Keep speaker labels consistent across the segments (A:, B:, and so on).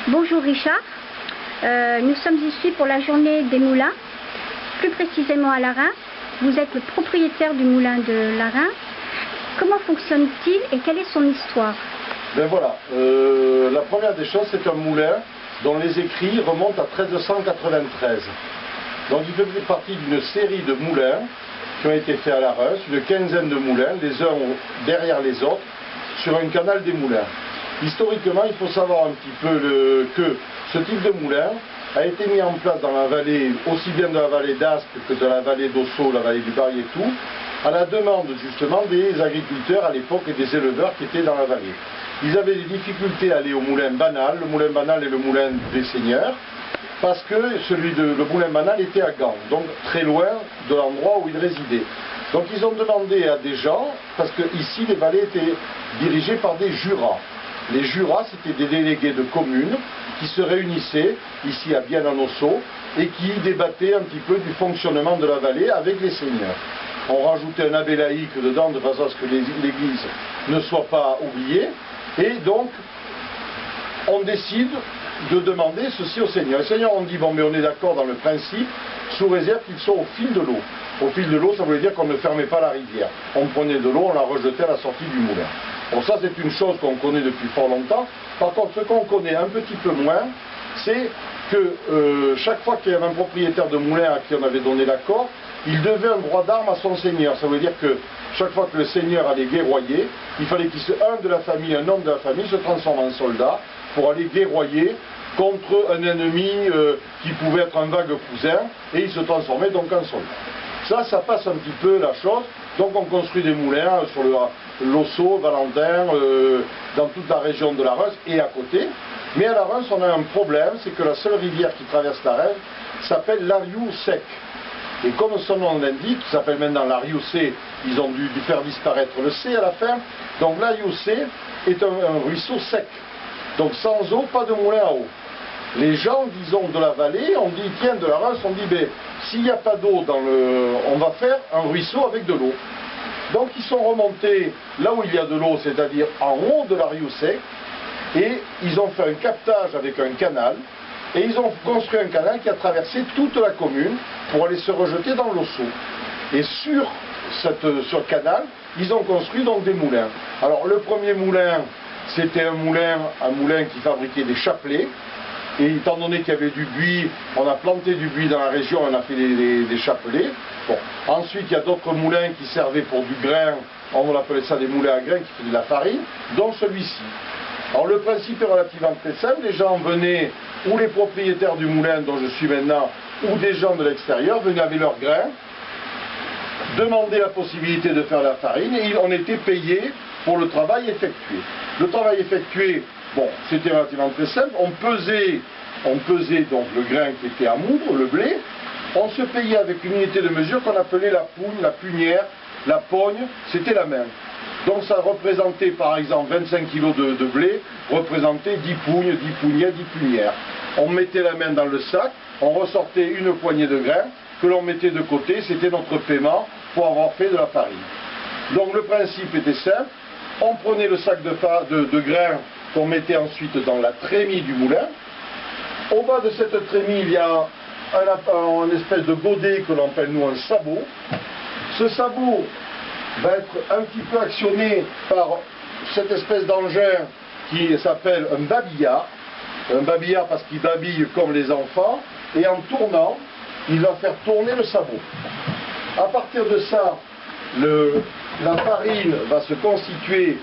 A: Bonjour Richard, nous sommes ici pour la journée des moulins, plus précisément à Larain. Vous êtes le propriétaire du moulin de Larain. Comment fonctionne-t-il et quelle est son histoire?
B: Ben voilà, la première des choses, c'est un moulin dont les écrits remontent à 1393. Donc il fait partie d'une série de moulins qui ont été faits à Larain, une quinzaine de moulins, les uns derrière les autres, sur un canal des moulins. Historiquement, il faut savoir un petit peu que ce type de moulin a été mis en place dans la vallée, aussi bien de la vallée d'Aspe que de la vallée d'Ossau, la vallée du Bari et tout, à la demande justement des agriculteurs à l'époque et des éleveurs qui étaient dans la vallée. Ils avaient des difficultés à aller au moulin banal. Le moulin banal est le moulin des seigneurs, parce que le moulin banal était à Gand, donc très loin de l'endroit où ils résidaient. Donc ils ont demandé à des gens, parce que ici les vallées étaient dirigées par des jurats. Les jurats, c'était des délégués de communes qui se réunissaient ici à Bienne-en-Ossau et qui débattaient un petit peu du fonctionnement de la vallée avec les seigneurs. On rajoutait un abbé laïque dedans de façon à ce que l'église ne soit pas oubliée. Et donc, on décide de demander ceci aux seigneurs. Les seigneurs ont dit, bon, mais on est d'accord dans le principe, sous réserve qu'ils soient au fil de l'eau. Au fil de l'eau, ça voulait dire qu'on ne fermait pas la rivière. On prenait de l'eau, on la rejetait à la sortie du moulin. Bon, ça c'est une chose qu'on connaît depuis fort longtemps. Par contre, ce qu'on connaît un petit peu moins, c'est que chaque fois qu'il y avait un propriétaire de moulin à qui on avait donné l'accord, il devait un droit d'armes à son seigneur. Ça veut dire que chaque fois que le seigneur allait guerroyer, il fallait qu'un homme de la famille se transforme en soldat pour aller guerroyer contre un ennemi qui pouvait être un vague cousin, et il se transformait donc en soldat. Ça passe un petit peu la chose. Donc on construit des moulins sur l'Ossau, Valentin, dans toute la région de la Reims et à côté. Mais à la Reims, on a un problème, c'est que la seule rivière qui traverse la Reims s'appelle l'Ariou Sec. Et comme son nom l'indique, qui s'appelle maintenant l'Arioucé, ils ont dû faire disparaître le C à la fin. Donc l'Arioucé est un ruisseau sec. Donc sans eau, pas de moulin à eau. Les gens, disons, de la vallée, on dit, tiens, de la Reims, on dit, ben, s'il n'y a pas d'eau on va faire un ruisseau avec de l'eau. Donc ils sont remontés là où il y a de l'eau, c'est-à-dire en haut de l'Arioucé, et ils ont fait un captage avec un canal, et ils ont construit un canal qui a traversé toute la commune pour aller se rejeter dans l'Ossau. Et sur ce canal, ils ont construit donc des moulins. Alors le premier moulin, c'était un moulin qui fabriquait des chapelets. Et étant donné qu'il y avait du buis, on a planté du buis dans la région, on a fait des chapelets. Bon. Ensuite, il y a d'autres moulins qui servaient pour du grain, on appelait ça des moulins à grains qui faisaient de la farine, dont celui-ci. Alors le principe est relativement très simple, les gens venaient, ou les propriétaires du moulin dont je suis maintenant, ou des gens de l'extérieur, venaient avec leurs grains, demandaient la possibilité de faire la farine, et on était payé pour le travail effectué. Le travail effectué, bon, c'était relativement très simple, on pesait donc le grain qui était à moudre, le blé, on se payait avec une unité de mesure qu'on appelait la pougne, la punière, la pogne, c'était la main. Donc ça représentait par exemple 25 kg de blé, représentait 10 pougnes, 10 pougnets, 10 punières. On mettait la main dans le sac, on ressortait une poignée de grains que l'on mettait de côté, c'était notre paiement pour avoir fait de la farine. Donc le principe était simple, on prenait le sac de grains qu'on mettait ensuite dans la trémie du moulin. Au bas de cette trémie, il y a un espèce de godet que l'on appelle nous un sabot. Ce sabot va être un petit peu actionné par cette espèce d'engin qui s'appelle un babillard. Un babillard parce qu'il babille comme les enfants, et en tournant, il va faire tourner le sabot. À partir de ça, la farine va se constituer,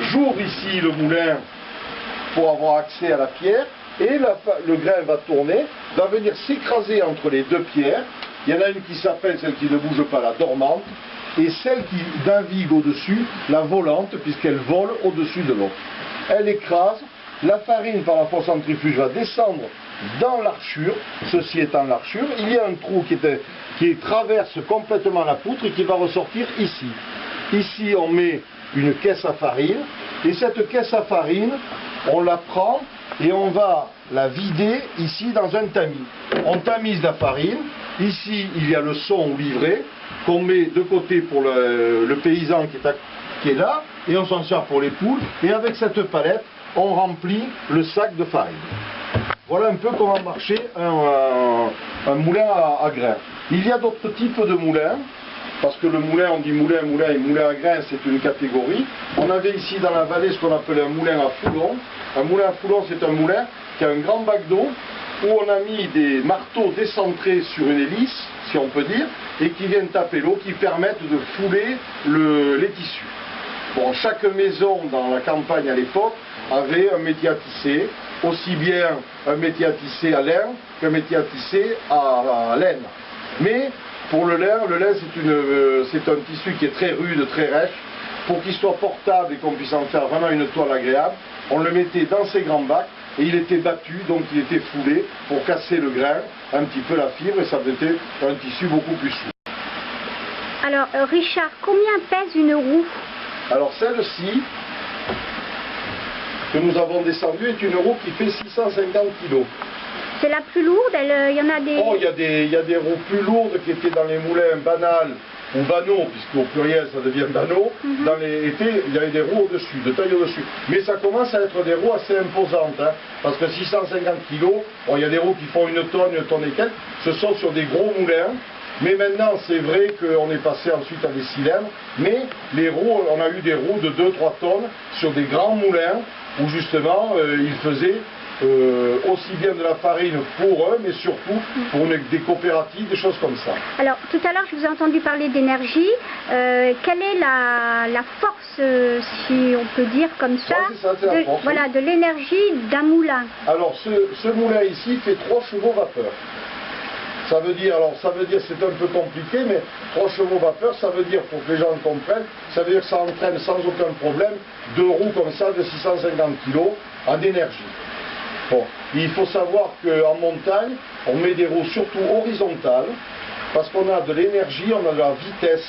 B: j'ouvre ici le moulin pour avoir accès à la pierre, et le grain va tourner, va venir s'écraser entre les deux pierres. Il y en a une qui s'appelle, celle qui ne bouge pas, la dormante, et celle qui navigue au-dessus, la volante, puisqu'elle vole au-dessus de l'autre. Elle écrase, la farine par la force centrifuge va descendre dans l'archure, ceci étant l'archure, il y a un trou qui traverse complètement la poutre et qui va ressortir ici. Ici on met une caisse à farine, et cette caisse à farine, on la prend et on va la vider ici dans un tamis. On tamise la farine, ici il y a le son ou l'ivraie, qu'on met de côté pour le paysan qui est là, et on s'en sert pour les poules, et avec cette palette, on remplit le sac de farine. Voilà un peu comment marchait un moulin à grains. Il y a d'autres types de moulins, parce que le moulin, on dit moulin, moulin et moulin à grains, c'est une catégorie. On avait ici dans la vallée ce qu'on appelait un moulin à foulon. Un moulin à foulon, c'est un moulin qui a un grand bac d'eau, où on a mis des marteaux décentrés sur une hélice, si on peut dire, et qui viennent taper l'eau, qui permettent de fouler les tissus. Bon, chaque maison dans la campagne à l'époque avait un métier à tisser, aussi bien un métier à tisser à lin qu'un métier à tisser à laine. Mais pour le lin c'est un tissu qui est très rude, très rêche. Pour qu'il soit portable et qu'on puisse en faire vraiment une toile agréable, on le mettait dans ces grands bacs et il était battu, donc il était foulé pour casser le grain, un petit peu la fibre, et ça faisait un tissu beaucoup plus souple.
A: Alors Richard, combien pèse une roue?
B: Alors celle-ci, que nous avons descendue, est une roue qui fait 650 kg.
A: C'est la plus lourde, il y en a des...
B: Oh, il y a des roues plus lourdes qui étaient dans les moulins banals, ou banaux, puisqu'au pluriel ça devient banaux. Dans les étés, il y avait des roues au-dessus, de taille au-dessus. Mais ça commence à être des roues assez imposantes, hein, parce que 650 kg, bon, il y a des roues qui font une tonne et quelques, ce sont sur des gros moulins. Mais maintenant, c'est vrai qu'on est passé ensuite à des cylindres, mais les roues, on a eu des roues de 2-3 tonnes sur des grands moulins, où justement, ils faisaient aussi bien de la farine pour eux, mais surtout pour des coopératives, des choses comme ça.
A: Alors, tout à l'heure, je vous ai entendu parler d'énergie. Quelle est la force, si on peut dire comme ça, voilà, de l'énergie d'un moulin?
B: Alors, ce moulin ici fait 3 chevaux vapeur. Ça veut dire, c'est un peu compliqué, mais 3 chevaux vapeur, ça veut dire, pour que les gens comprennent, ça veut dire que ça entraîne sans aucun problème 2 roues comme ça de 650 kg en énergie. Bon, il faut savoir qu'en montagne, on met des roues surtout horizontales, parce qu'on a de l'énergie, on a de la vitesse.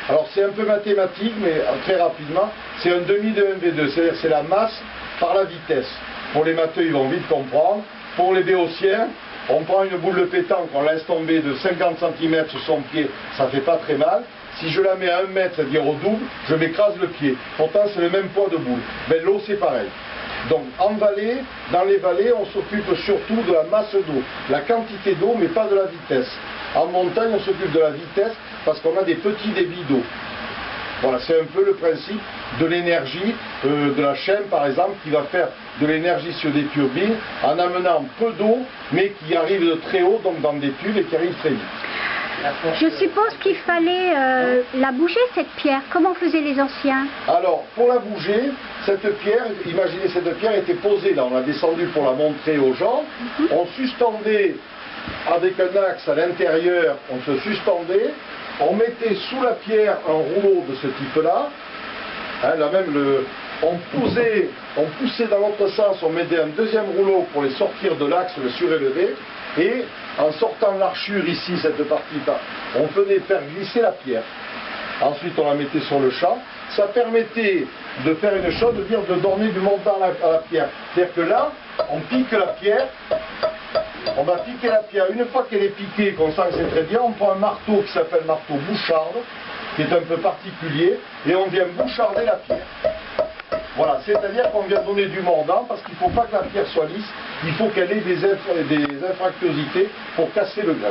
B: Alors c'est un peu mathématique, mais très rapidement, c'est un demi de 1V2, c'est-à-dire c'est la masse par la vitesse. Pour les matheux, ils vont vite comprendre. Pour les béotiens, on prend une boule de pétanque, on laisse tomber de 50 cm sur son pied, ça fait pas très mal. Si je la mets à 1 mètre, c'est-à-dire au double, je m'écrase le pied. Pourtant, c'est le même poids de boule. Mais l'eau, c'est pareil. Donc, en vallée, dans les vallées, on s'occupe surtout de la masse d'eau, la quantité d'eau, mais pas de la vitesse. En montagne, on s'occupe de la vitesse parce qu'on a des petits débits d'eau. Voilà, c'est un peu le principe de l'énergie de la chaîne, par exemple, qui va faire de l'énergie sur des turbines en amenant peu d'eau, mais qui arrive de très haut, donc dans des tubes, et qui arrive très vite.
A: Je suppose qu'il fallait la bouger, cette pierre. Comment faisaient les anciens?
B: Alors, pour la bouger, cette pierre, imaginez, cette pierre était posée, là, on l'a descendue pour la montrer aux gens. On suspendait avec un axe à l'intérieur, on se suspendait, on mettait sous la pierre un rouleau de ce type-là, hein, là même, on poussait dans l'autre sens, on mettait un deuxième rouleau pour les sortir de l'axe, le surélever, et en sortant l'archure ici, cette partie-là, on faisait faire glisser la pierre. Ensuite, on la mettait sur le champ. Ça permettait de faire une chose, de dire de donner du montant à la pierre. C'est-à-dire que là, on pique la pierre, on va piquer la pierre. Une fois qu'elle est piquée, qu'on sent que c'est très bien, on prend un marteau qui s'appelle marteau boucharde, qui est un peu particulier, et on vient boucharder la pierre. Voilà, c'est-à-dire qu'on vient donner du mordant, parce qu'il ne faut pas que la pierre soit lisse, il faut qu'elle ait des infractuosités pour casser le grain.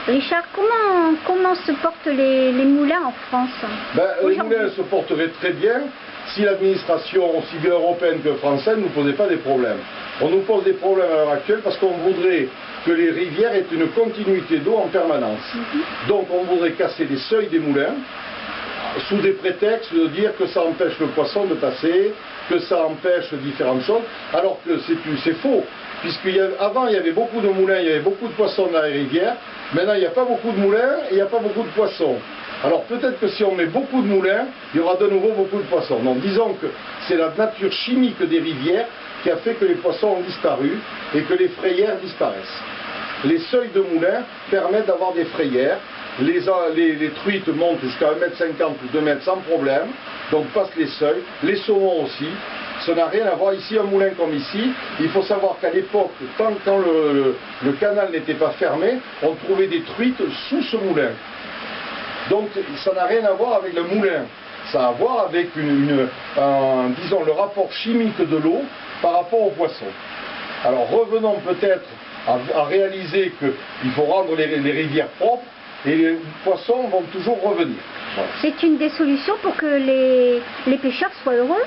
A: Richard, comment se portent les moulins en France?
B: Les moulins se porteraient très bien si l'administration, aussi bien européenne que française, ne nous posait pas des problèmes. On nous pose des problèmes à l'heure actuelle parce qu'on voudrait que les rivières aient une continuité d'eau en permanence. Donc on voudrait casser les seuils des moulins, sous des prétextes de dire que ça empêche le poisson de passer, que ça empêche différentes choses, alors que c'est faux, puisqu'avant il y avait beaucoup de moulins, il y avait beaucoup de poissons dans les rivières, maintenant il n'y a pas beaucoup de moulins et il n'y a pas beaucoup de poissons. Alors peut-être que si on met beaucoup de moulins, il y aura de nouveau beaucoup de poissons. Donc disons que c'est la nature chimique des rivières qui a fait que les poissons ont disparu et que les frayères disparaissent. Les seuils de moulins permettent d'avoir des frayères. Les truites montent jusqu'à 1,50 m ou 2 m sans problème, donc passent les seuils, les saumons aussi. Ça n'a rien à voir ici, un moulin comme ici. Il faut savoir qu'à l'époque, quand le canal n'était pas fermé, on trouvait des truites sous ce moulin. Donc ça n'a rien à voir avec le moulin. Ça a à voir avec disons, le rapport chimique de l'eau par rapport aux poissons. Alors revenons peut-être à réaliser qu'il faut rendre les rivières propres et les poissons vont toujours revenir. Voilà.
A: C'est une des solutions pour que les pêcheurs soient heureux?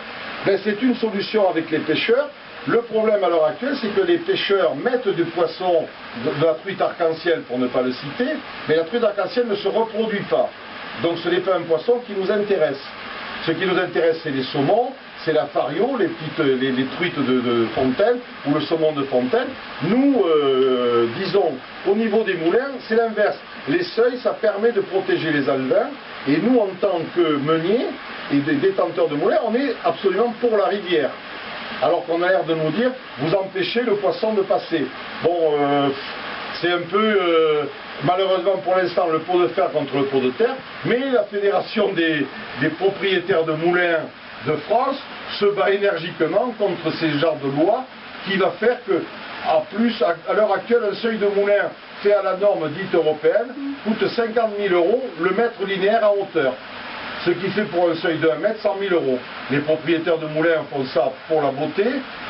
B: Ben, c'est une solution avec les pêcheurs. Le problème à l'heure actuelle, c'est que les pêcheurs mettent du poisson, de la truite arc-en-ciel pour ne pas le citer, mais la truite arc-en-ciel ne se reproduit pas. Donc ce n'est pas un poisson qui nous intéresse. Ce qui nous intéresse, c'est les saumons, c'est la fario, les truites de fontaine ou le saumon de fontaine. Nous, disons, au niveau des moulins, c'est l'inverse. Les seuils, ça permet de protéger les alevins. Et nous, en tant que meuniers et détenteurs de moulins, on est absolument pour la rivière. Alors qu'on a l'air de nous dire, vous empêchez le poisson de passer. Bon, c'est un peu, malheureusement pour l'instant, le pot de fer contre le pot de terre, mais la Fédération des propriétaires de moulins de France se bat énergiquement contre ces genres de lois qui va faire que, à l'heure actuelle, un seuil de moulin fait à la norme dite européenne coûte 50 000 € le mètre linéaire en hauteur. Ce qui fait pour un seuil de 1 mètre 100 000 €. Les propriétaires de moulins font ça pour la beauté.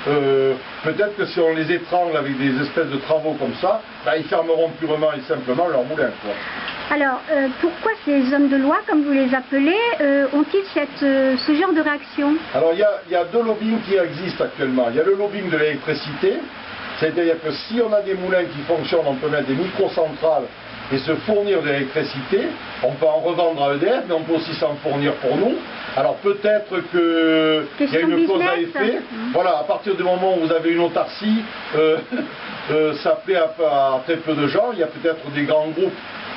B: Peut-être que si on les étrangle avec des espèces de travaux comme ça, ben, ils fermeront purement et simplement leur moulin, quoi.
A: Alors, pourquoi ces hommes de loi, comme vous les appelez, ont-ils ce genre de réaction? Alors,
B: il y a deux lobbying qui existent actuellement. Il y a le lobbying de l'électricité, c'est-à-dire que si on a des moulins qui fonctionnent, on peut mettre des microcentrales et se fournir de l'électricité. On peut en revendre à EDF, mais on peut aussi s'en fournir pour nous. Alors peut-être qu'il y a une cause à effet. Voilà, à partir du moment où vous avez une autarcie, ça plaît à très peu de gens. Il y a peut-être des grands groupes,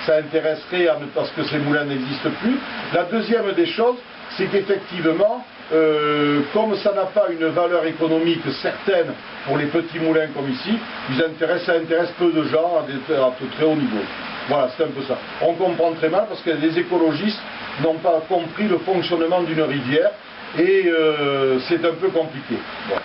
B: ça intéresserait parce que ces moulins n'existent plus. La deuxième des choses, c'est qu'effectivement, comme ça n'a pas une valeur économique certaine pour les petits moulins comme ici, ça intéresse peu de gens à très haut niveau. Voilà, c'est un peu ça. On comprend très mal parce que les écologistes n'ont pas compris le fonctionnement d'une rivière et c'est un peu compliqué. Voilà.